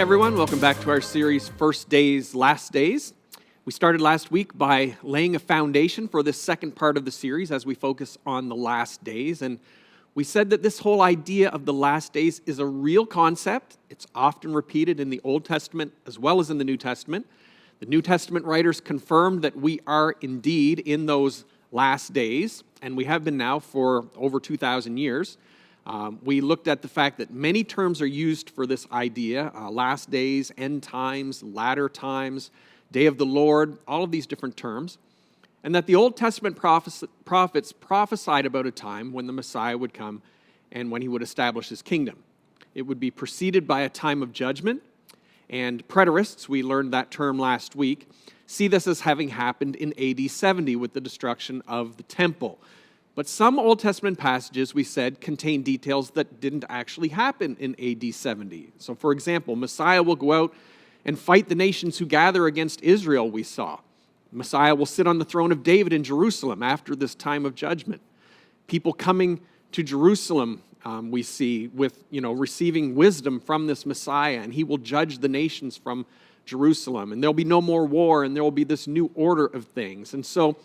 everyone. Welcome back to our series, First Days, Last Days. We started last week by laying a foundation for this second part of the series as we focus on the last days. And we said that this whole idea of the last days is a real concept. It's often repeated in the Old Testament as well as in the New Testament. The New Testament writers confirmed that we are indeed in those last days, and we have been now for over 2,000 years. We looked at the fact that many terms are used for this idea, last days, end times, latter times, day of the Lord, all of these different terms, and that the Old Testament prophets prophesied about a time when the Messiah would come and when he would establish his kingdom. It would be preceded by a time of judgment, and preterists, we learned that term last week, see this as having happened in AD 70 with the destruction of the temple. But some Old Testament passages, we said, contain details that didn't actually happen in AD 70. So, for example, Messiah will go out and fight the nations who gather against Israel, we saw. Messiah will sit on the throne of David in Jerusalem after this time of judgment. People coming to Jerusalem, we see, with, receiving wisdom from this Messiah, and he will judge the nations from Jerusalem. And there'll be no more war, and there will be this new order of things. And so,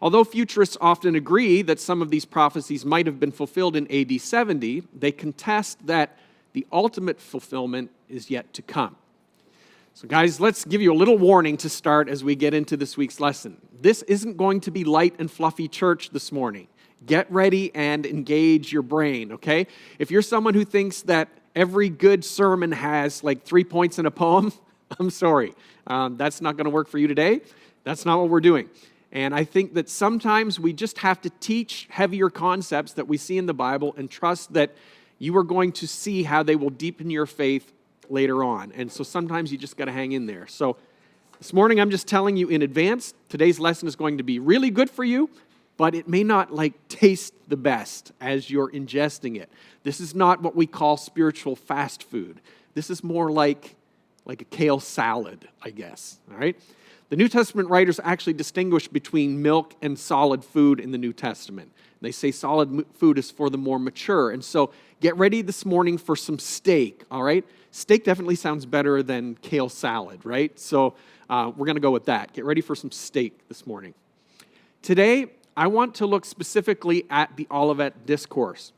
although futurists often agree that some of these prophecies might have been fulfilled in AD 70, they contest that the ultimate fulfillment is yet to come. So guys, let's give you a little warning to start as we get into this week's lesson. This isn't going to be light and fluffy church this morning. Get ready and engage your brain, okay? If you're someone who thinks that every good sermon has like 3 points in a poem, I'm sorry. That's not going to work for you today. That's not what we're doing. And I think that sometimes we just have to teach heavier concepts that we see in the Bible and trust that you are going to see how they will deepen your faith later on. And so sometimes you just got to hang in there. So this morning I'm just telling you in advance, today's lesson is going to be really good for you, but it may not taste the best as you're ingesting it. This is not what we call spiritual fast food. This is more like a kale salad, I guess. All right? The New Testament writers actually distinguish between milk and solid food in the New Testament. They say solid food is for the more mature. And so get ready this morning for some steak, all right? Steak definitely sounds better than kale salad, right? So we're going to go with that. Get ready for some steak this morning. Today, I want to look specifically at the Olivet Discourse.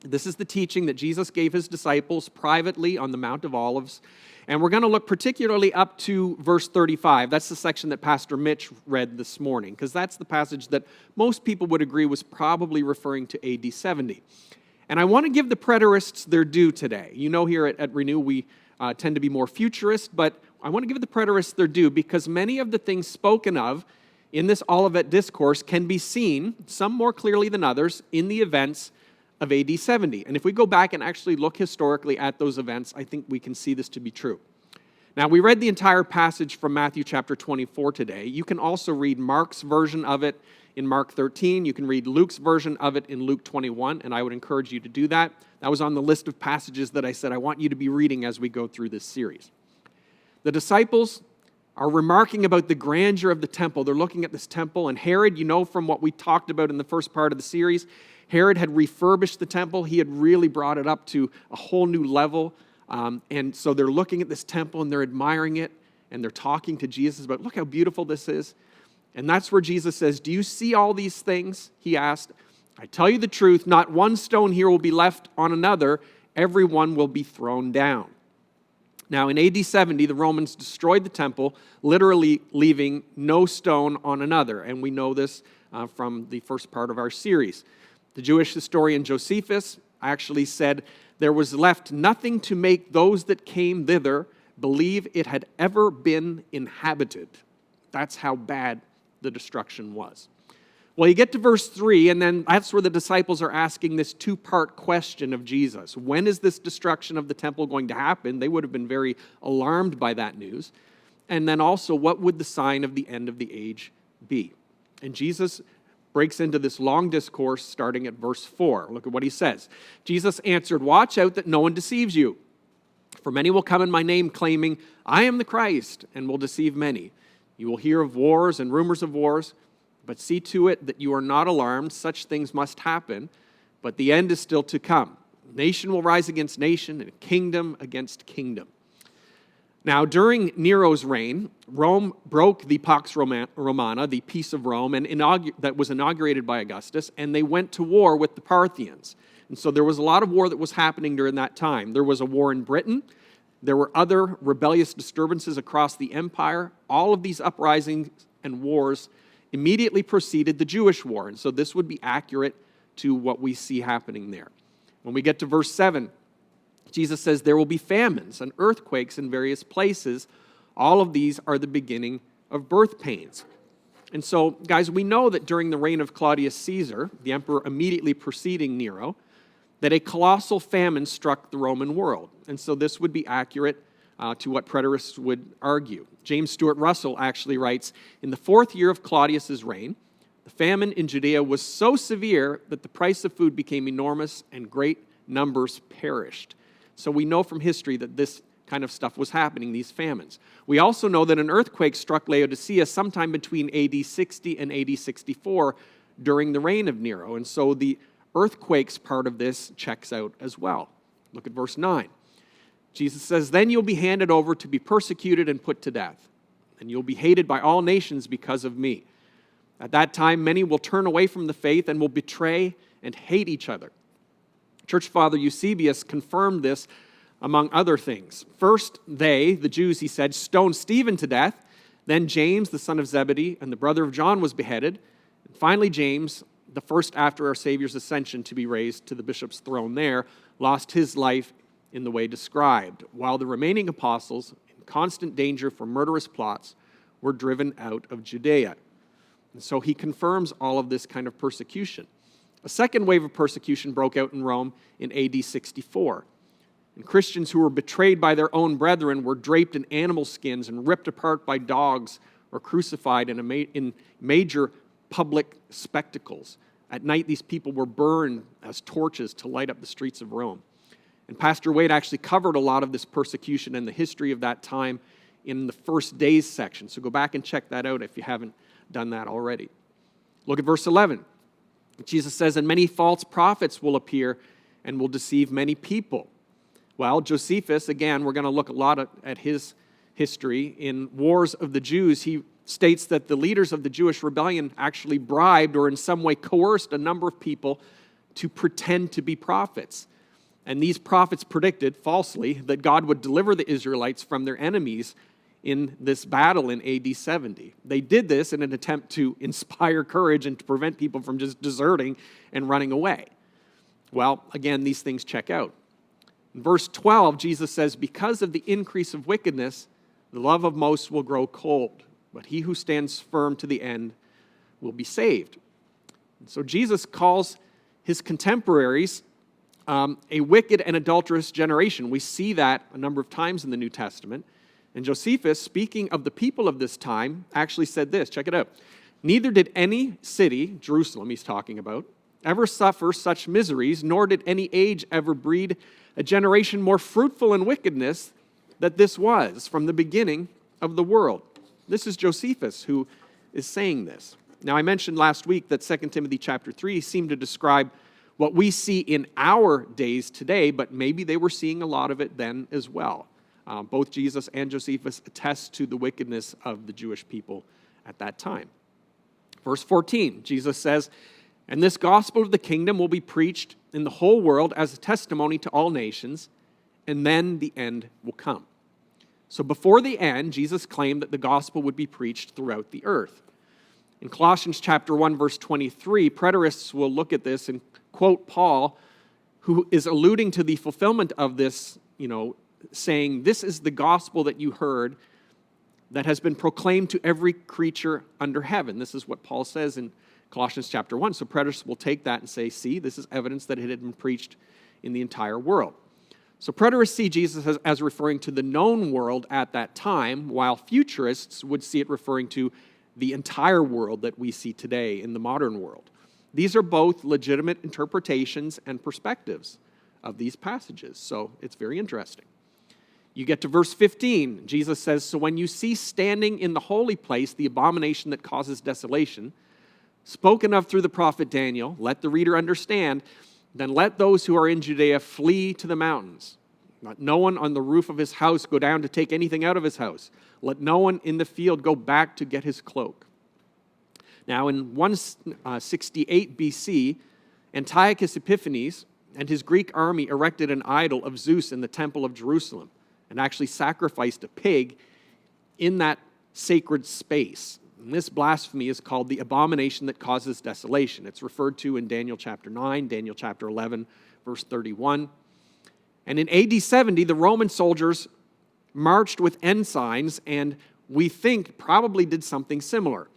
This is the teaching that Jesus gave his disciples privately on the Mount of Olives. And we're going to look particularly up to verse 35. That's the section that Pastor Mitch read this morning, because that's the passage that most people would agree was probably referring to AD 70. And I want to give the preterists their due today. You know, here at Renew, we tend to be more futurist, but I want to give the preterists their due because many of the things spoken of in this Olivet Discourse can be seen, some more clearly than others, in the events of AD 70. And if we go back and actually look historically at those events, I think we can see this to be true. Now, we read the entire passage from Matthew chapter 24 today. You can also read Mark's version of it in Mark 13. You can read Luke's version of it in Luke 21, and I would encourage you to do that. That was on the list of passages that I said I want you to be reading as we go through this series. The disciples are remarking about the grandeur of the temple. They're looking at this temple, and Herod, you know from what we talked about in the first part of the series, Herod had refurbished the temple. He had really brought it up to a whole new level. And so they're looking at this temple and they're admiring it and they're talking to Jesus about, look how beautiful this is. And that's where Jesus says, do you see all these things? He asked. I tell you the truth, not one stone here will be left on another. Every one will be thrown down. Now in AD 70, the Romans destroyed the temple, literally leaving no stone on another. And we know this from the first part of our series. The Jewish historian Josephus actually said, there was left nothing to make those that came thither believe it had ever been inhabited. That's how bad the destruction was. Well, you get to verse 3, and then that's where the disciples are asking this two-part question of Jesus. When is this destruction of the temple going to happen? They would have been very alarmed by that news. And then also, what would the sign of the end of the age be? And Jesus breaks into this long discourse starting at verse 4. Look at what he says. Jesus answered, watch out that no one deceives you. For many will come in my name claiming, I am the Christ, and will deceive many. You will hear of wars and rumors of wars, but see to it that you are not alarmed. Such things must happen, but the end is still to come. Nation will rise against nation, and kingdom against kingdom. Now, during Nero's reign, Rome broke the Pax Romana, the Peace of Rome, and that was inaugurated by Augustus, and they went to war with the Parthians. And so there was a lot of war that was happening during that time. There was a war in Britain. There were other rebellious disturbances across the empire. All of these uprisings and wars immediately preceded the Jewish war. And so this would be accurate to what we see happening there. When we get to verse 7, Jesus says there will be famines and earthquakes in various places. All of these are the beginning of birth pains. And so, guys, we know that during the reign of Claudius Caesar, the emperor immediately preceding Nero, that a colossal famine struck the Roman world. And so this would be accurate to what preterists would argue. James Stuart Russell actually writes, in the 4th year of Claudius's reign, the famine in Judea was so severe that the price of food became enormous and great numbers perished. So we know from history that this kind of stuff was happening, these famines. We also know that an earthquake struck Laodicea sometime between AD 60 and AD 64 during the reign of Nero. And so the earthquakes part of this checks out as well. Look at verse 9. Jesus says, then you'll be handed over to be persecuted and put to death, and you'll be hated by all nations because of me. At that time, many will turn away from the faith and will betray and hate each other. Church Father Eusebius confirmed this among other things. First, they, the Jews, he said, stoned Stephen to death. Then James, the son of Zebedee, and the brother of John, was beheaded. And finally, James, the first after our Savior's ascension to be raised to the bishop's throne there, lost his life in the way described, while the remaining apostles, in constant danger from murderous plots, were driven out of Judea. And so he confirms all of this kind of persecution. A second wave of persecution broke out in Rome in AD 64. And Christians who were betrayed by their own brethren were draped in animal skins and ripped apart by dogs or crucified in major public spectacles. At night, these people were burned as torches to light up the streets of Rome. And Pastor Wade actually covered a lot of this persecution and the history of that time in the First Days section. So go back and check that out if you haven't done that already. Look at verse 11. Jesus says, and many false prophets will appear and will deceive many people. Well, Josephus, again, we're going to look a lot at his history. In Wars of the Jews, he states that the leaders of the Jewish rebellion actually bribed or in some way coerced a number of people to pretend to be prophets. And these prophets predicted, falsely, that God would deliver the Israelites from their enemies in this battle in AD 70. They did this in an attempt to inspire courage and to prevent people from just deserting and running away. Well, again, these things check out. In verse 12, Jesus says, because of the increase of wickedness, the love of most will grow cold, but he who stands firm to the end will be saved. And so Jesus calls his contemporaries a wicked and adulterous generation. We see that a number of times in the New Testament. And Josephus, speaking of the people of this time, actually said this. Check it out. Neither did any city, Jerusalem he's talking about, ever suffer such miseries, nor did any age ever breed a generation more fruitful in wickedness than this was from the beginning of the world. This is Josephus who is saying this. Now, I mentioned last week that 2 Timothy chapter 3 seemed to describe what we see in our days today, but maybe they were seeing a lot of it then as well. Both Jesus and Josephus attest to the wickedness of the Jewish people at that time. Verse 14, Jesus says, and this gospel of the kingdom will be preached in the whole world as a testimony to all nations, and then the end will come. So before the end, Jesus claimed that the gospel would be preached throughout the earth. In Colossians chapter 1, verse 23, preterists will look at this and quote Paul, who is alluding to the fulfillment of this, saying, this is the gospel that you heard that has been proclaimed to every creature under heaven. This is what Paul says in Colossians chapter 1. So preterists will take that and say, see, this is evidence that it had been preached in the entire world. So preterists see Jesus as referring to the known world at that time, while futurists would see it referring to the entire world that we see today in the modern world. These are both legitimate interpretations and perspectives of these passages, so it's very interesting. You get to verse 15. Jesus says, so when you see standing in the holy place the abomination that causes desolation, spoken of through the prophet Daniel, let the reader understand, then let those who are in Judea flee to the mountains. Let no one on the roof of his house go down to take anything out of his house. Let no one in the field go back to get his cloak. Now, in 168 BC, Antiochus Epiphanes and his Greek army erected an idol of Zeus in the temple of Jerusalem and actually sacrificed a pig in that sacred space. And this blasphemy is called the abomination that causes desolation. It's referred to in Daniel chapter 9, Daniel chapter 11, verse 31. And in AD 70, the Roman soldiers marched with ensigns and we think probably did something similar.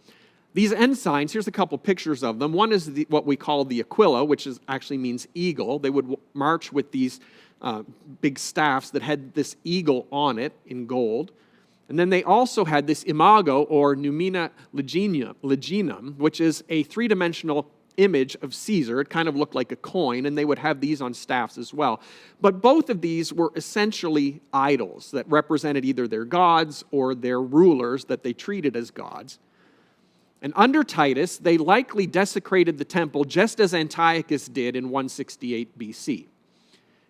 These ensigns, here's a couple pictures of them. One is what we call the aquila, which actually means eagle. They would march with these big staffs that had this eagle on it in gold. And then they also had this imago, or numina leginum, which is a three-dimensional image of Caesar. It kind of looked like a coin, and they would have these on staffs as well. But both of these were essentially idols that represented either their gods or their rulers that they treated as gods. And under Titus, they likely desecrated the temple just as Antiochus did in 168 BC.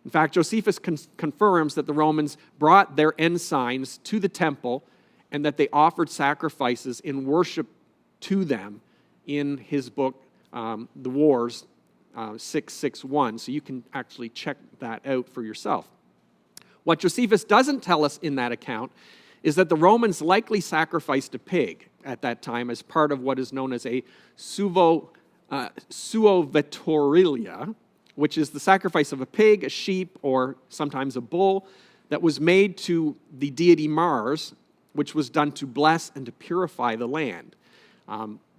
In fact, Josephus confirms that the Romans brought their ensigns to the temple and that they offered sacrifices in worship to them in his book, The Wars, 661. So you can actually check that out for yourself. What Josephus doesn't tell us in that account is that the Romans likely sacrificed a pig at that time as part of what is known as a suovetorilia, which is the sacrifice of a pig, a sheep, or sometimes a bull that was made to the deity Mars, which was done to bless and to purify the land.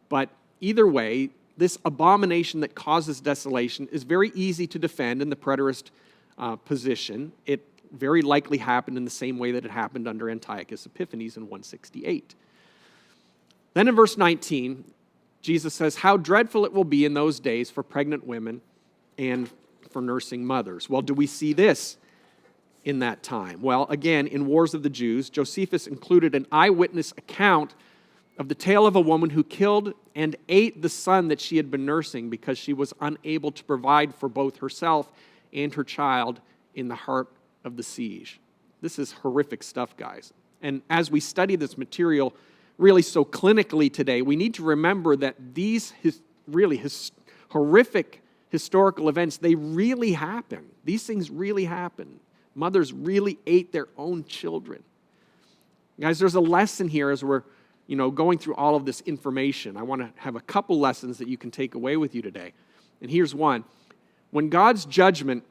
But either way, this abomination that causes desolation is very easy to defend in the preterist position. It very likely happened in the same way that it happened under Antiochus Epiphanes in 168. Then in verse 19, Jesus says, "How dreadful it will be in those days for pregnant women and for nursing mothers." Well, do we see this in that time? Well, again, in Wars of the Jews, Josephus included an eyewitness account of the tale of a woman who killed and ate the son that she had been nursing because she was unable to provide for both herself and her child in the heart of the siege. This is horrific stuff, guys. And as we study this material really so clinically today, we need to remember that these horrific historical events, they really happen. These things really happen. Mothers really ate their own children. Guys, there's a lesson here as we're going through all of this information. I want to have a couple lessons that you can take away with you today. And here's one. When God's judgment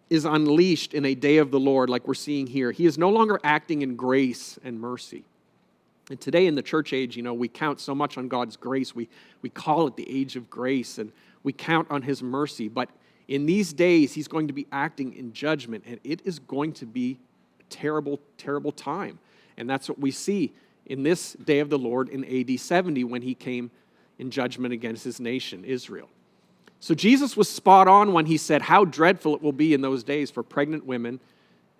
is unleashed in a day of the Lord, like we're seeing here, he is no longer acting in grace and mercy. And today in the church age, we count so much on God's grace. We call it the age of grace, and we count on his mercy. But in these days, he's going to be acting in judgment, and it is going to be a terrible, terrible time. And that's what we see in this day of the Lord in AD 70 when he came in judgment against his nation, Israel. So Jesus was spot on when he said how dreadful it will be in those days for pregnant women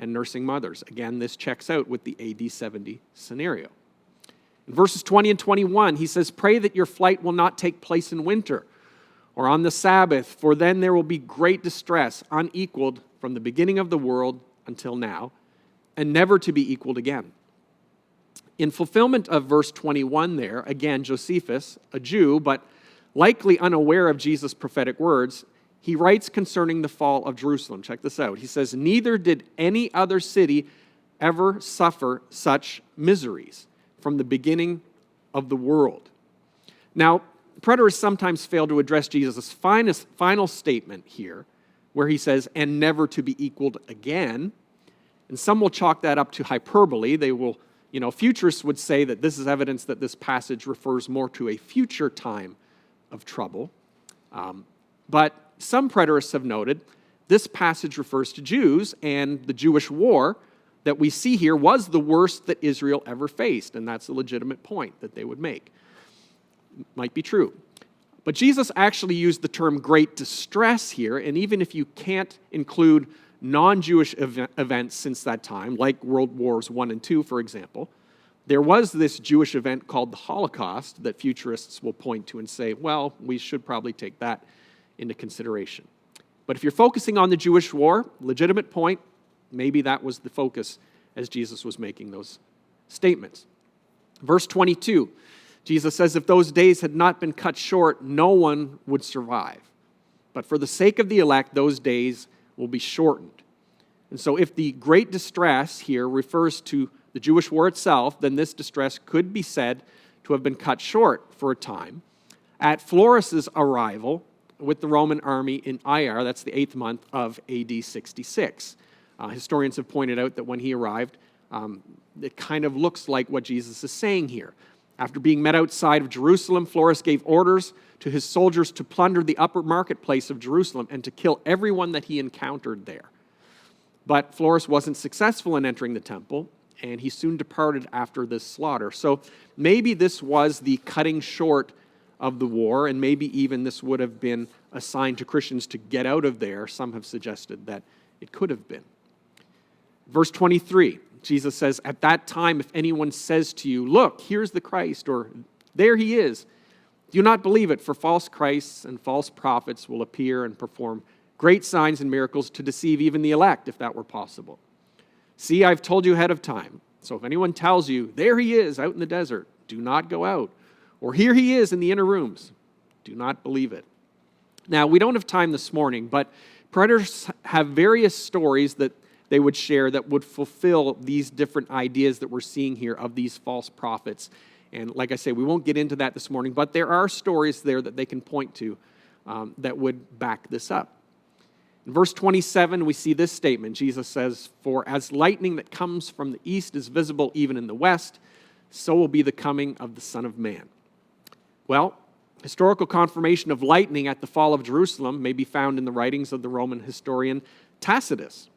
and nursing mothers. Again, this checks out with the AD 70 scenario. In verses 20 and 21, he says, "Pray that your flight will not take place in winter or on the Sabbath, for then there will be great distress, unequaled from the beginning of the world until now, and never to be equaled again." In fulfillment of verse 21 there, again, Josephus, a Jew, but likely unaware of Jesus' prophetic words, he writes concerning the fall of Jerusalem. Check this out. He says, "Neither did any other city ever suffer such miseries from the beginning of the world." Now, preterists sometimes fail to address Jesus' final statement here, where he says, "and never to be equaled again." And some will chalk that up to hyperbole. They will, futurists would say that this is evidence that this passage refers more to a future time of trouble. But some preterists have noted this passage refers to Jews, and the Jewish war that we see here was the worst that Israel ever faced, and that's a legitimate point that they would make. Might be true. But Jesus actually used the term great distress here, and even if you can't include non-Jewish events since that time, like World Wars I and II, for example, there was this Jewish event called the Holocaust that futurists will point to and say, well, we should probably take that into consideration. But if you're focusing on the Jewish war, legitimate point, Maybe that was the focus as Jesus was making those statements. Verse 22, Jesus says, if those days had not been cut short, no one would survive. But for the sake of the elect, those days will be shortened. And so if the great distress here refers to the Jewish war itself, then this distress could be said to have been cut short for a time. At Florus's arrival with the Roman army in Iar, that's the 8th month of AD 66. Historians have pointed out that when he arrived, it kind of looks like what Jesus is saying here. After being met outside of Jerusalem, Florus gave orders to his soldiers to plunder the upper marketplace of Jerusalem and to kill everyone that he encountered there. But Florus wasn't successful in entering the temple, and he soon departed after this slaughter. So maybe this was the cutting short of the war, and maybe even this would have been a sign to Christians to get out of there. Some have suggested that it could have been. Verse 23, Jesus says, at that time, if anyone says to you, look, here's the Christ, or there he is, do not believe it, for false Christs and false prophets will appear and perform great signs and miracles to deceive even the elect, if that were possible. See, I've told you ahead of time. So if anyone tells you, there he is out in the desert, do not go out. Or here he is in the inner rooms, do not believe it. Now, we don't have time this morning, but Preterists have various stories that they would share that would fulfill these different ideas that we're seeing here of these false prophets. And like I say, we won't get into that this morning, but there are stories there that they can point to that would back this up. In verse 27, we see this statement. Jesus says, for as lightning that comes from the east is visible even in the west, so will be the coming of the Son of Man. Well, historical confirmation of lightning at the fall of Jerusalem may be found in the writings of the Roman historian Tacitus.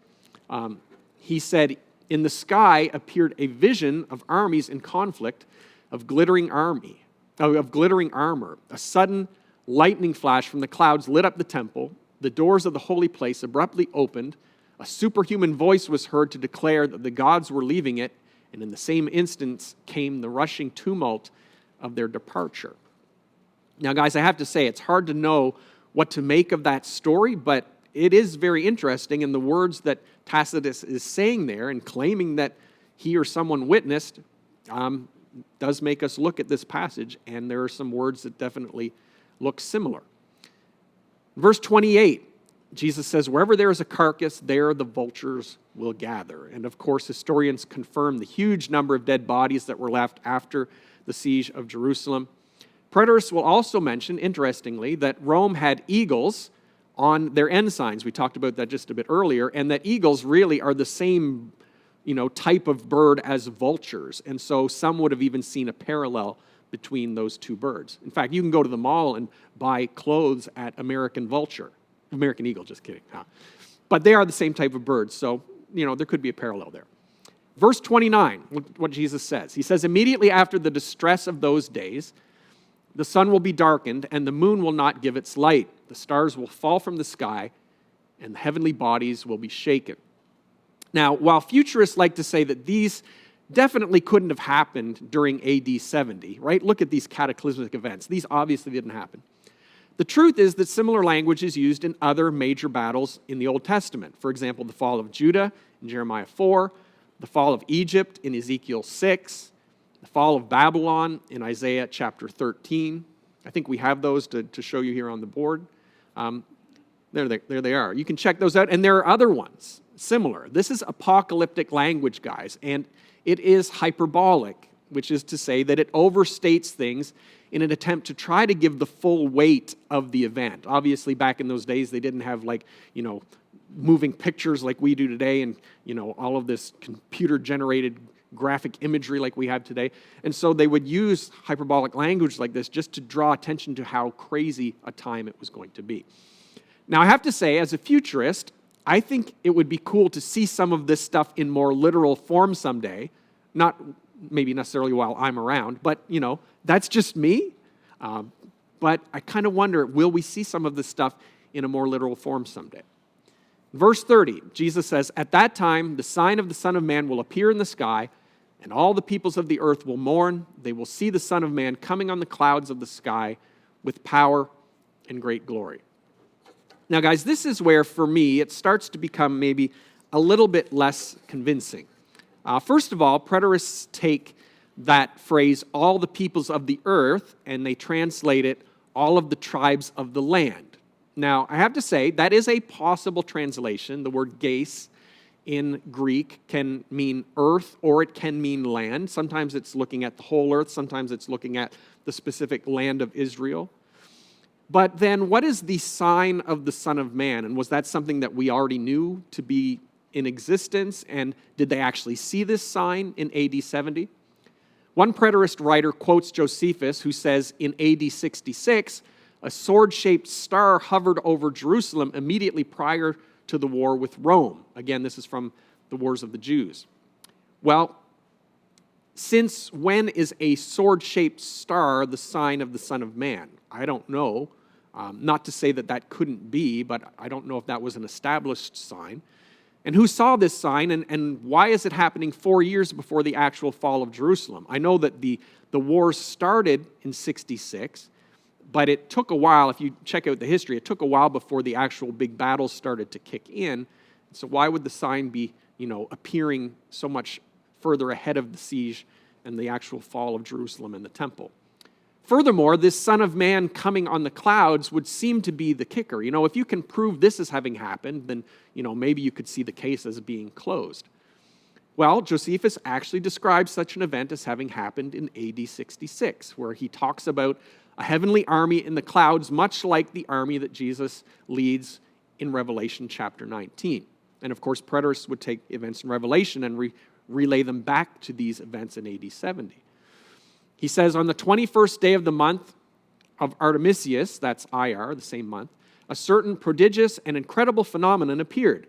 He said, in the sky appeared a vision of armies in conflict, of glittering armor. A sudden lightning flash from the clouds lit up the temple. The doors of the holy place abruptly opened. A superhuman voice was heard to declare that the gods were leaving it, and in the same instant came the rushing tumult of their departure. Now, guys, I have to say, it's hard to know what to make of that story, but it is very interesting, and the words that Tacitus is saying there and claiming that he or someone witnessed does make us look at this passage, and there are some words that definitely look similar. Verse 28, Jesus says, wherever there is a carcass, there the vultures will gather. And of course, historians confirm the huge number of dead bodies that were left after the siege of Jerusalem. Preterists will also mention, interestingly, that Rome had eagles on their ensigns. We talked about that just a bit earlier, and that eagles really are the same, type of bird as vultures. And so some would have even seen a parallel between those two birds. In fact, you can go to the mall and buy clothes at American Eagle, just kidding. But they are the same type of birds, so, there could be a parallel there. Verse 29, what Jesus says. He says, immediately after the distress of those days, the sun will be darkened, and the moon will not give its light. The stars will fall from the sky, and the heavenly bodies will be shaken. Now, while futurists like to say that these definitely couldn't have happened during AD 70, right? Look at these cataclysmic events. These obviously didn't happen. The truth is that similar language is used in other major battles in the Old Testament. For example, the fall of Judah in Jeremiah 4, the fall of Egypt in Ezekiel 6, the fall of Babylon in Isaiah chapter 13. I think we have those to show you here on the board. There they are. You can check those out. And there are other ones similar. This is apocalyptic language, guys, and it is hyperbolic, which is to say that it overstates things in an attempt to try to give the full weight of the event. Obviously, back in those days, they didn't have moving pictures like we do today and, all of this computer-generated graphic imagery like we have today. And so they would use hyperbolic language like this just to draw attention to how crazy a time it was going to be. Now, I have to say, as a futurist, I think it would be cool to see some of this stuff in more literal form someday. Not maybe necessarily while I'm around, but, that's just me. But I kind of wonder, will we see some of this stuff in a more literal form someday? Verse 30, Jesus says, at that time, the sign of the Son of Man will appear in the sky, and all the peoples of the earth will mourn. They will see the Son of Man coming on the clouds of the sky with power and great glory. Now, guys, this is where, for me, it starts to become maybe a little bit less convincing. First of all, preterists take that phrase, all the peoples of the earth, and they translate it, all of the tribes of the land. Now, I have to say, that is a possible translation. The word geis in Greek can mean earth or it can mean land. Sometimes it's looking at the whole earth, sometimes it's looking at the specific land of Israel. But then what is the sign of the Son of Man? And was that something that we already knew to be in existence? And did they actually see this sign in AD 70? One preterist writer quotes Josephus, who says in AD 66, a sword-shaped star hovered over Jerusalem immediately prior to the war with Rome. Again, this is from the Wars of the Jews. Well, since when is a sword-shaped star the sign of the Son of Man? I don't know. Not to say that that couldn't be, but I don't know if that was an established sign. And who saw this sign, and why is it happening 4 years before the actual fall of Jerusalem? I know that the wars started in 66, but it took a while. If you check out the history, it took a while before the actual big battles started to kick in. So why would the sign be, appearing so much further ahead of the siege and the actual fall of Jerusalem and the temple? Furthermore, this Son of Man coming on the clouds would seem to be the kicker. If you can prove this as having happened, then, maybe you could see the case as being closed. Well, Josephus actually describes such an event as having happened in AD 66, where he talks about a heavenly army in the clouds, much like the army that Jesus leads in Revelation chapter 19. And of course, preterists would take events in Revelation and relay them back to these events in AD 70. He says, on the 21st day of the month of Artemisius, that's IR, the same month, a certain prodigious and incredible phenomenon appeared.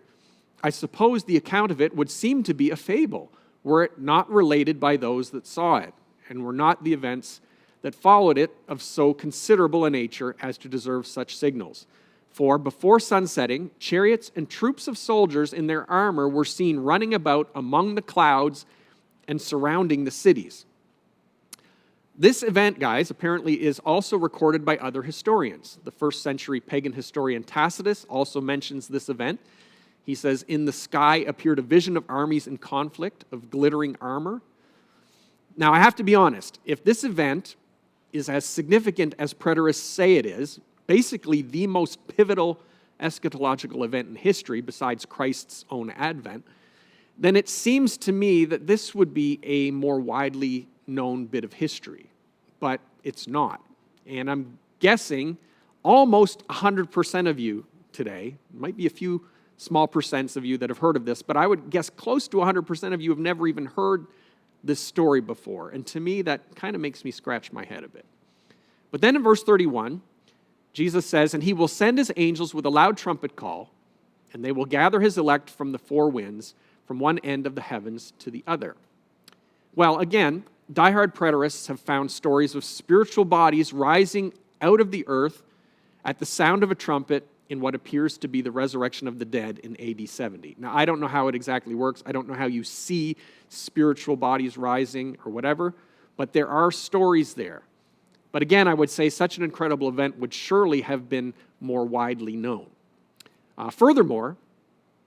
I suppose the account of it would seem to be a fable, were it not related by those that saw it, and were not the events that followed it of so considerable a nature as to deserve such signals. For before sunsetting, chariots and troops of soldiers in their armor were seen running about among the clouds and surrounding the cities. This event, guys, apparently is also recorded by other historians. The first century pagan historian Tacitus also mentions this event. He says, in the sky appeared a vision of armies in conflict, of glittering armor. Now, I have to be honest, if this event is as significant as preterists say it is, basically the most pivotal eschatological event in history besides Christ's own advent, then it seems to me that this would be a more widely known bit of history, but it's not. And I'm guessing almost 100% of you today, might be a few small percents of you that have heard of this, but I would guess close to 100% of you have never even heard this story before. And to me, that kind of makes me scratch my head a bit. But then in verse 31, Jesus says, and he will send his angels with a loud trumpet call, and they will gather his elect from the four winds, from one end of the heavens to the other. Well, again, diehard preterists have found stories of spiritual bodies rising out of the earth at the sound of a trumpet in what appears to be the resurrection of the dead in AD 70. Now, I don't know how it exactly works. I don't know how you see spiritual bodies rising or whatever, but there are stories there. But again, I would say such an incredible event would surely have been more widely known. Furthermore,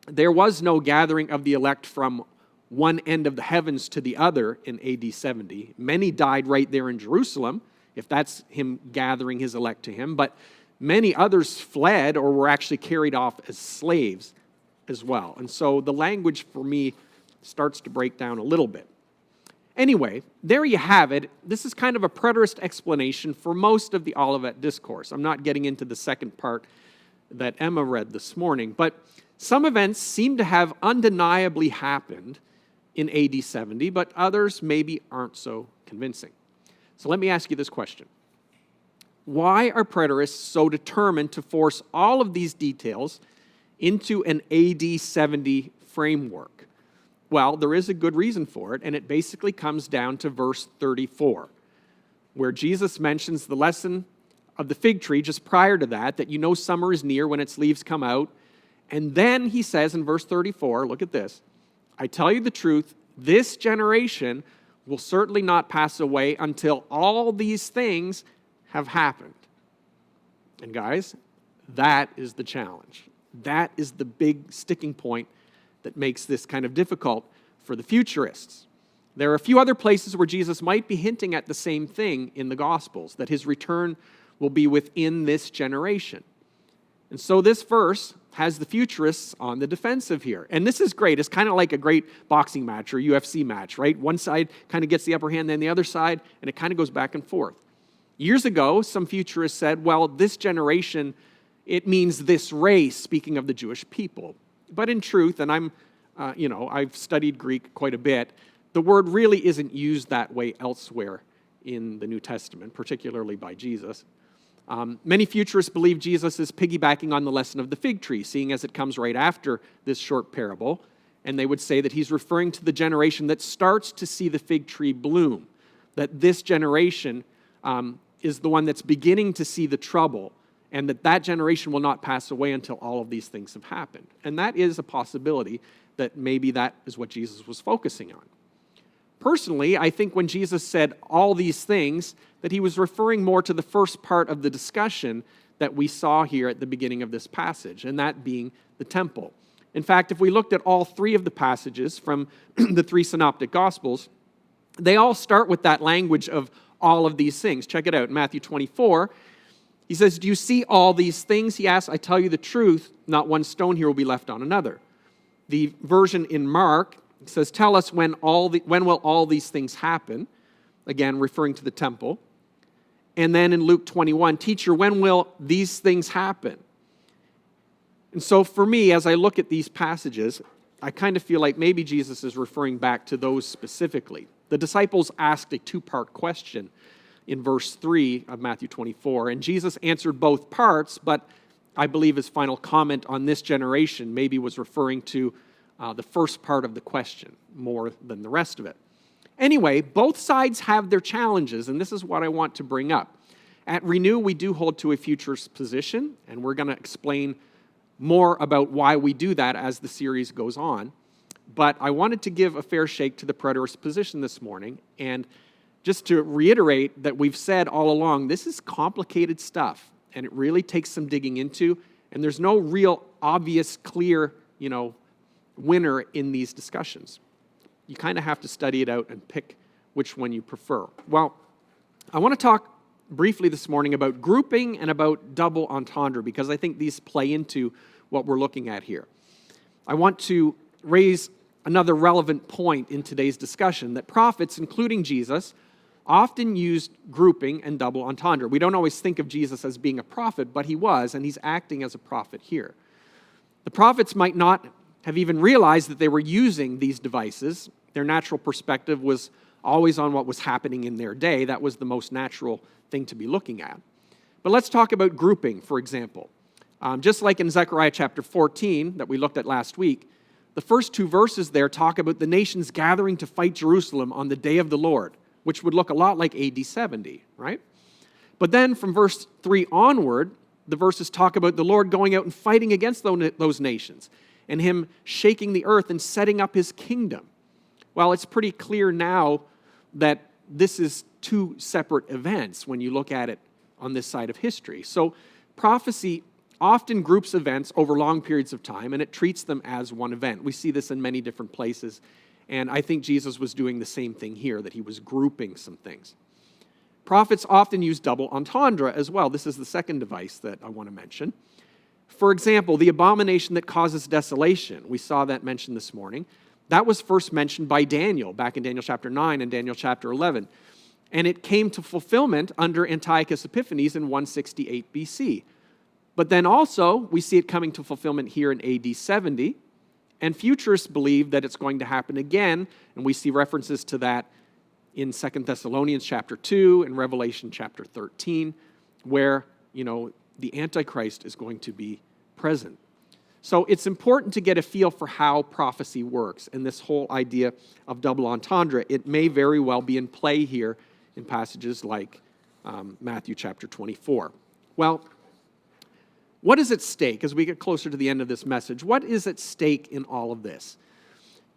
there was no gathering of the elect from one end of the heavens to the other in AD 70. Many died right there in Jerusalem, if that's him gathering his elect to him, but many others fled or were actually carried off as slaves as well. And so the language for me starts to break down a little bit. Anyway, there you have it. This is kind of a preterist explanation for most of the Olivet Discourse. I'm not getting into the second part that Emma read this morning, but some events seem to have undeniably happened in AD 70, but others maybe aren't so convincing. So let me ask you this question. Why are preterists so determined to force all of these details into an AD 70 framework? Well, there is a good reason for it, and it basically comes down to verse 34, where Jesus mentions the lesson of the fig tree just prior to that you know summer is near when its leaves come out. And then he says in verse 34, look at this, I tell you the truth, this generation will certainly not pass away until all these things have happened. And guys, that is the challenge. That is the big sticking point that makes this kind of difficult for the futurists. There are a few other places where Jesus might be hinting at the same thing in the Gospels, that his return will be within this generation. And so this verse has the futurists on the defensive here. And this is great. It's kind of like a great boxing match or UFC match, right? One side kind of gets the upper hand, then the other side, and it kind of goes back and forth. Years ago, some futurists said, well, this generation, it means this race, speaking of the Jewish people. But in truth, and I've studied Greek quite a bit, the word really isn't used that way elsewhere in the New Testament, particularly by Jesus. Many futurists believe Jesus is piggybacking on the lesson of the fig tree, seeing as it comes right after this short parable, and they would say that he's referring to the generation that starts to see the fig tree bloom, that this generation is the one that's beginning to see the trouble, and that generation will not pass away until all of these things have happened. And that is a possibility that maybe that is what Jesus was focusing on. Personally, I think when Jesus said all these things, that he was referring more to the first part of the discussion that we saw here at the beginning of this passage, and that being the temple. In fact, if we looked at all three of the passages from the three synoptic gospels, they all start with that language of all of these things. Check it out. In Matthew 24, he says, "Do you see all these things?" He asks, "I tell you the truth, not one stone here will be left on another." The version in Mark says, "Tell us when will all these things happen?" Again, referring to the temple. And then in Luke 21, "Teacher, when will these things happen?" And so for me, as I look at these passages, I kind of feel like maybe Jesus is referring back to those specifically. The disciples asked a two-part question in verse 3 of Matthew 24, and Jesus answered both parts, but I believe his final comment on this generation maybe was referring to the first part of the question more than the rest of it. Anyway, both sides have their challenges, and this is what I want to bring up. At Renew, we do hold to a futurist position, and we're going to explain more about why we do that as the series goes on. But I wanted to give a fair shake to the preterist position this morning, and just to reiterate that we've said all along, this is complicated stuff, and it really takes some digging into, and there's no real obvious, clear, winner in these discussions. You kind of have to study it out and pick which one you prefer. Well, I want to talk briefly this morning about grouping and about double entendre, because I think these play into what we're looking at here. I want to raise another relevant point in today's discussion, that prophets, including Jesus, often used grouping and double entendre. We don't always think of Jesus as being a prophet, but he was, and he's acting as a prophet here. The prophets might not have even realized that they were using these devices. Their natural perspective was always on what was happening in their day. That was the most natural thing to be looking at. But let's talk about grouping, for example. Just like in Zechariah chapter 14 that we looked at last week, the first two verses there talk about the nations gathering to fight Jerusalem on the day of the Lord, which would look a lot like AD 70, right? But then from verse 3 onward, the verses talk about the Lord going out and fighting against those nations, and him shaking the earth and setting up his kingdom. Well, it's pretty clear now that this is two separate events when you look at it on this side of history. So prophecy often groups events over long periods of time, and it treats them as one event. We see this in many different places, and I think Jesus was doing the same thing here, that he was grouping some things. Prophets often use double entendre as well. This is the second device that I want to mention. For example, the abomination that causes desolation. We saw that mentioned this morning. That was first mentioned by Daniel back in Daniel chapter 9 and Daniel chapter 11. And it came to fulfillment under Antiochus Epiphanes in 168 BC. But then also, we see it coming to fulfillment here in AD 70. And futurists believe that it's going to happen again. And we see references to that in 2 Thessalonians chapter 2 and Revelation chapter 13, where, the Antichrist is going to be present. So it's important to get a feel for how prophecy works, and this whole idea of double entendre. It may very well be in play here in passages like Matthew chapter 24. Well, what is at stake as we get closer to the end of this message? What is at stake in all of this?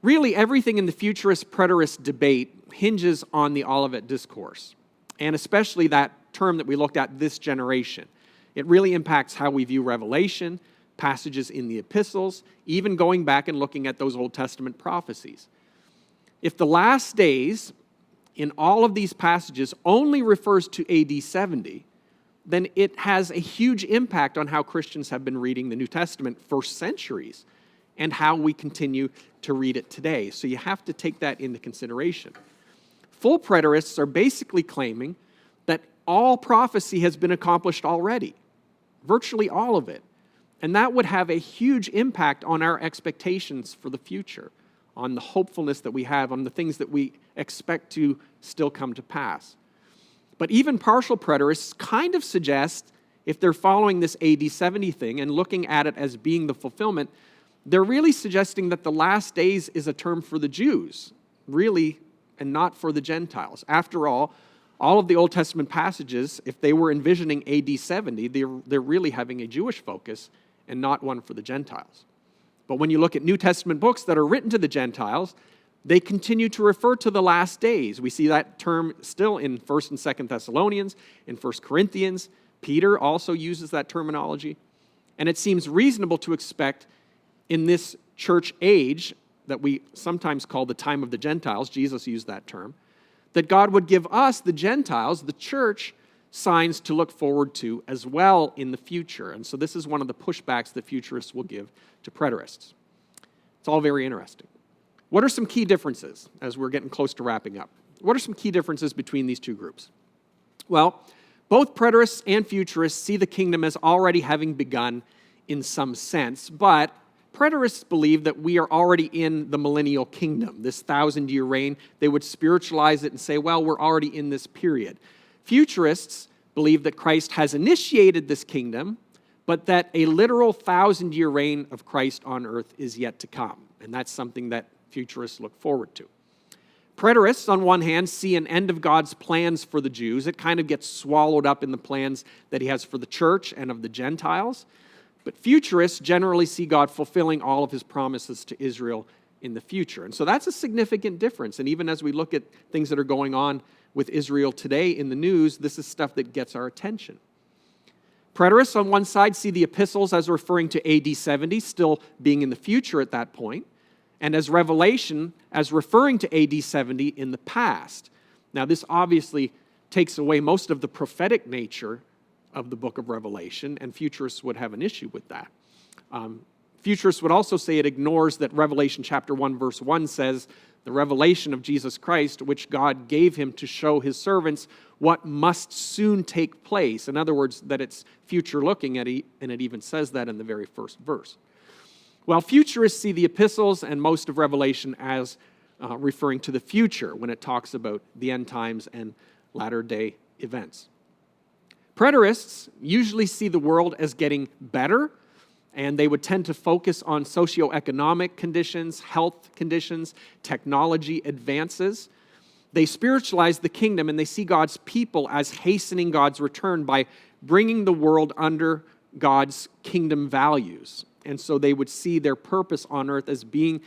Really, everything in the futurist preterist debate hinges on the Olivet Discourse, and especially that term that we looked at, this generation. It really impacts how we view Revelation, passages in the epistles, even going back and looking at those Old Testament prophecies. If the last days in all of these passages only refers to AD 70, then it has a huge impact on how Christians have been reading the New Testament for centuries and how we continue to read it today. So you have to take that into consideration. Full preterists are basically claiming that all prophecy has been accomplished already, virtually all of it. And that would have a huge impact on our expectations for the future, on the hopefulness that we have, on the things that we expect to still come to pass. But even partial preterists kind of suggest, if they're following this AD 70 thing and looking at it as being the fulfillment, they're really suggesting that the last days is a term for the Jews, really, and not for the Gentiles. After all of the Old Testament passages, if they were envisioning AD 70, they're really having a Jewish focus and not one for the Gentiles. But when you look at New Testament books that are written to the Gentiles, they continue to refer to the last days. We see that term still in 1st and 2nd Thessalonians, in 1 Corinthians. Peter also uses that terminology. And it seems reasonable to expect in this church age that we sometimes call the time of the Gentiles, Jesus used that term, that God would give us, the Gentiles, the church, signs to look forward to as well in the future. And so this is one of the pushbacks that futurists will give to preterists. It's all very interesting. What are some key differences as we're getting close to wrapping up? What are some key differences between these two groups? Well, both preterists and futurists see the kingdom as already having begun in some sense, but preterists believe that we are already in the millennial kingdom, this 1,000-year reign. They would spiritualize it and say, well, we're already in this period. Futurists believe that Christ has initiated this kingdom, but that a literal 1,000-year reign of Christ on earth is yet to come. And that's something that futurists look forward to. Preterists, on one hand, see an end of God's plans for the Jews. It kind of gets swallowed up in the plans that he has for the church and of the Gentiles. But futurists generally see God fulfilling all of his promises to Israel in the future. And so that's a significant difference. And even as we look at things that are going on with Israel today in the news, this is stuff that gets our attention. Preterists on one side see the epistles as referring to AD 70, still being in the future at that point, and as Revelation as referring to AD 70 in the past. Now, this obviously takes away most of the prophetic nature of the book of Revelation, and futurists would have an issue with that. Futurists would also say it ignores that Revelation chapter 1, verse 1 says, the revelation of Jesus Christ, which God gave him to show his servants what must soon take place. In other words, that it's future looking, and it even says that in the very first verse. While futurists see the epistles and most of Revelation as referring to the future when it talks about the end times and latter-day events. Preterists usually see the world as getting better, and they would tend to focus on socioeconomic conditions, health conditions, technology advances. They spiritualize the kingdom, and they see God's people as hastening God's return by bringing the world under God's kingdom values. And so they would see their purpose on earth as being,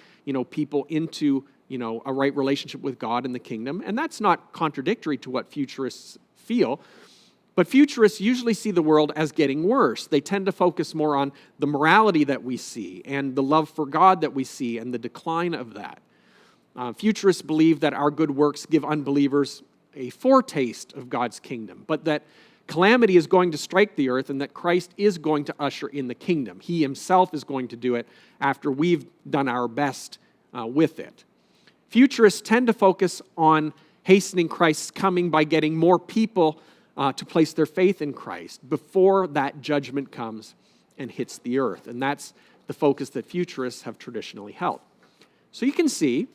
people into, a right relationship with God and the kingdom. And that's not contradictory to what futurists feel. But futurists usually see the world as getting worse. They tend to focus more on the morality that we see and the love for God that we see and the decline of that. Futurists believe that our good works give unbelievers a foretaste of God's kingdom, but that calamity is going to strike the earth and that Christ is going to usher in the kingdom. He himself is going to do it after we've done our best with it. Futurists tend to focus on hastening Christ's coming by getting more people to place their faith in Christ before that judgment comes and hits the earth. And that's the focus that futurists have traditionally held. So you can see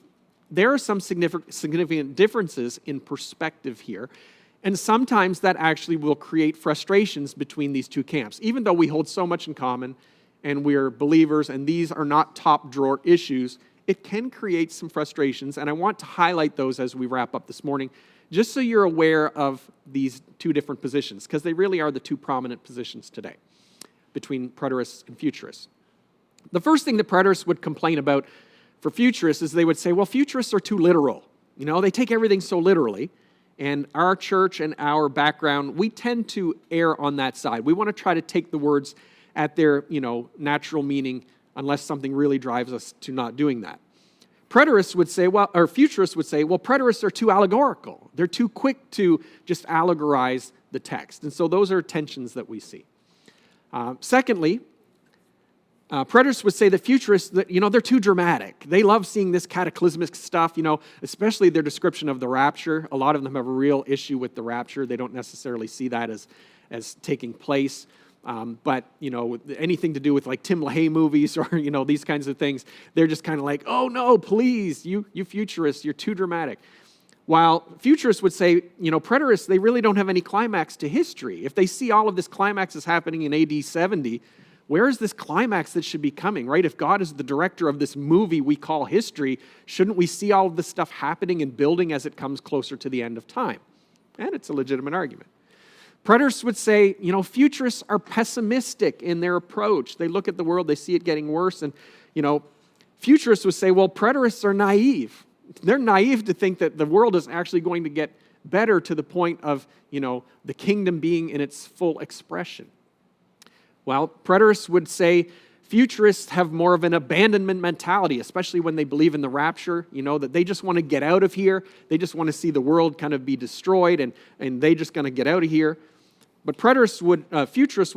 there are some significant differences in perspective here. And sometimes that actually will create frustrations between these two camps. Even though we hold so much in common and we're believers and these are not top drawer issues, it can create some frustrations. And I want to highlight those as we wrap up this morning, just so you're aware of these two different positions, because they really are the two prominent positions today between preterists and futurists. The first thing that preterists would complain about for futurists is they would say, well, futurists are too literal. They take everything so literally. And our church and our background, we tend to err on that side. We want to try to take the words at their, natural meaning unless something really drives us to not doing that. Preterists would say, or futurists would say, preterists are too allegorical. They're too quick to just allegorize the text. And so those are tensions that we see. Secondly, preterists would say that futurists, they're too dramatic. They love seeing this cataclysmic stuff, especially their description of the rapture. A lot of them have a real issue with the rapture. They don't necessarily see that as taking place. But anything to do with like Tim LaHaye movies or, these kinds of things, they're just kind of like, oh no, please, you futurists, you're too dramatic. While futurists would say, preterists, they really don't have any climax to history. If they see all of this climax is happening in AD 70, where is this climax that should be coming, right? If God is the director of this movie we call history, shouldn't we see all of this stuff happening and building as it comes closer to the end of time? And it's a legitimate argument. Preterists would say, futurists are pessimistic in their approach. They look at the world, they see it getting worse, and, futurists would say, preterists are naive. They're naive to think that the world is actually going to get better to the point of, the kingdom being in its full expression. Well, preterists would say futurists have more of an abandonment mentality, especially when they believe in the rapture, that they just want to get out of here. They just want to see the world kind of be destroyed, and they just going to get out of here. But futurists would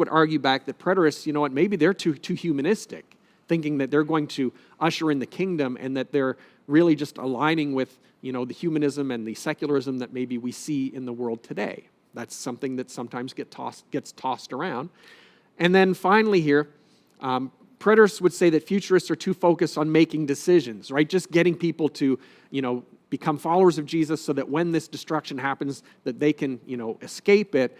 argue back that preterists, maybe they're too humanistic, thinking that they're going to usher in the kingdom and that they're really just aligning with, the humanism and the secularism that maybe we see in the world today. That's something that sometimes gets tossed around. And then finally here, preterists would say that futurists are too focused on making decisions, right? Just getting people to, become followers of Jesus so that when this destruction happens, that they can, escape it.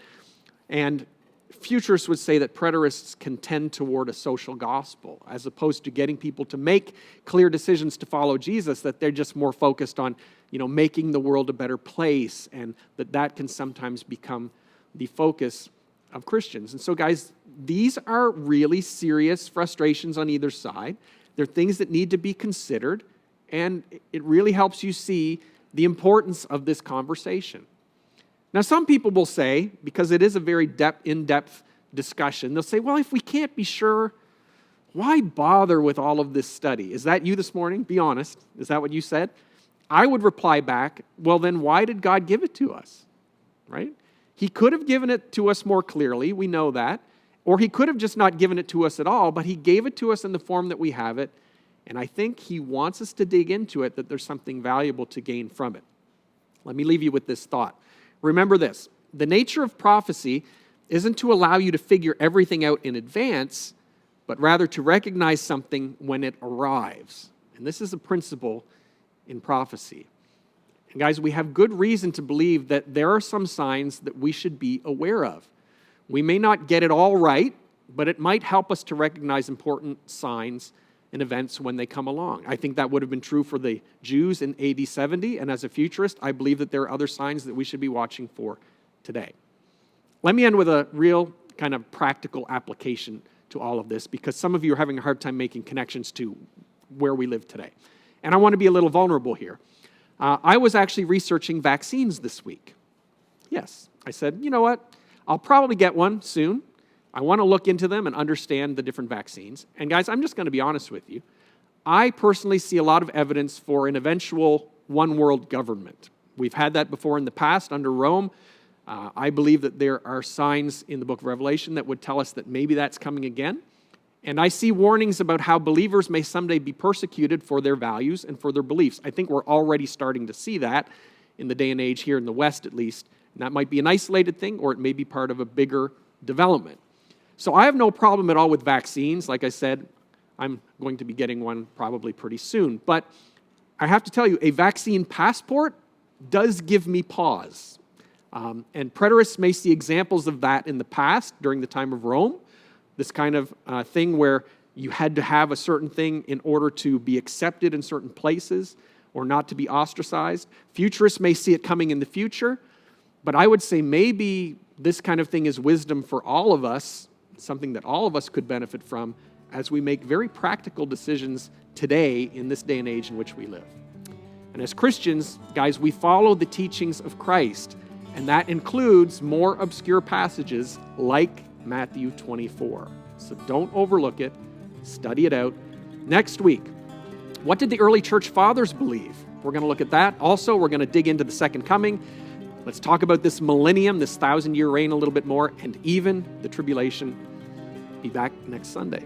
And futurists would say that preterists can tend toward a social gospel, as opposed to getting people to make clear decisions to follow Jesus, that they're just more focused on, making the world a better place, and that can sometimes become the focus of Christians. And so, guys, these are really serious frustrations on either side. They're things that need to be considered, and it really helps you see the importance of this conversation. Now, some people will say, because it is a very in-depth discussion, they'll say, if we can't be sure, why bother with all of this study? Is that you this morning? Be honest. Is that what you said? I would reply back, then why did God give it to us? Right? He could have given it to us more clearly, we know that, or he could have just not given it to us at all, but he gave it to us in the form that we have it, and I think he wants us to dig into it, that there's something valuable to gain from it. Let me leave you with this thought. Remember this, the nature of prophecy isn't to allow you to figure everything out in advance, but rather to recognize something when it arrives. And this is a principle in prophecy. And guys, we have good reason to believe that there are some signs that we should be aware of. We may not get it all right, but it might help us to recognize important signs and events when they come along. I think that would have been true for the Jews in AD 70, and as a futurist, I believe that there are other signs that we should be watching for today. Let me end with a real kind of practical application to all of this, because some of you are having a hard time making connections to where we live today. And I want to be a little vulnerable here. I was actually researching vaccines this week. Yes, I said, you know what? I'll probably get one soon. I want to look into them and understand the different vaccines. And guys, I'm just going to be honest with you. I personally see a lot of evidence for an eventual one world government. We've had that before in the past under Rome. I believe that there are signs in the book of Revelation that would tell us that maybe that's coming again. And I see warnings about how believers may someday be persecuted for their values and for their beliefs. I think we're already starting to see that in the day and age here in the West, at least. And that might be an isolated thing, or it may be part of a bigger development. So I have no problem at all with vaccines. Like I said, I'm going to be getting one probably pretty soon. But I have to tell you, a vaccine passport does give me pause. And preterists may see examples of that in the past during the time of Rome. This kind of thing where you had to have a certain thing in order to be accepted in certain places or not to be ostracized. Futurists may see it coming in the future, but I would say maybe this kind of thing is wisdom for all of us, something that all of us could benefit from as we make very practical decisions today in this day and age in which we live. And as Christians, guys, we follow the teachings of Christ, and that includes more obscure passages like Matthew 24. So don't overlook it. Study it out. Next week, what did the early church fathers believe? We're going to look at that. Also, we're going to dig into the second coming. Let's talk about this millennium, this 1,000-year reign a little bit more, and even the tribulation. Be back next Sunday.